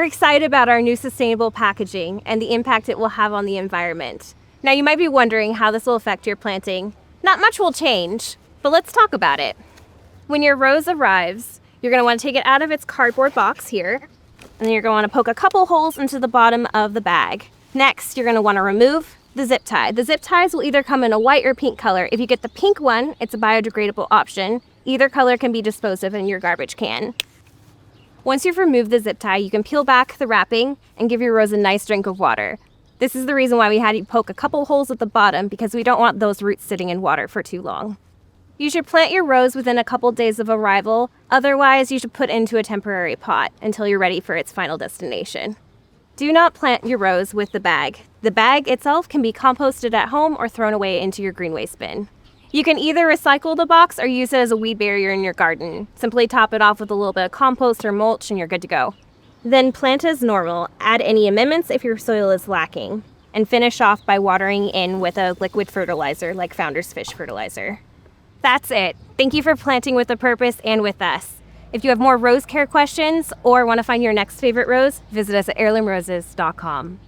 excited about our new sustainable packaging and the impact it will have on the environment. Now you might be wondering how this will affect your planting. Not much will change, but let's talk about it. When your rose arrives, you're going to want to take it out of its cardboard box here, and then you're going to want to poke a couple holes into the bottom of the bag. Next, you're going to want to remove the zip tie. The zip ties will either come in a white or pink color. If you get the pink one, it's a biodegradable option. Either color can be disposed of in your garbage can. Once you've removed the zip tie, you can peel back the wrapping and give your rose a nice drink of water. This is the reason why we had you poke a couple holes at the bottom, because we don't want those roots sitting in water for too long. You should plant your rose within a couple days of arrival. Otherwise, you should put into a temporary pot until you're ready for its final destination. Do not plant your rose with the bag. The bag itself can be composted at home or thrown away into your green waste bin. You can either recycle the box or use it as a weed barrier in your garden. Simply top it off with a little bit of compost or mulch and you're good to go. Then plant as normal, add any amendments if your soil is lacking, and finish off by watering in with a liquid fertilizer like Founder's Fish Fertilizer. That's it. Thank you for planting with a purpose and with us. If you have more rose care questions or want to find your next favorite rose, visit us at heirloomroses.com.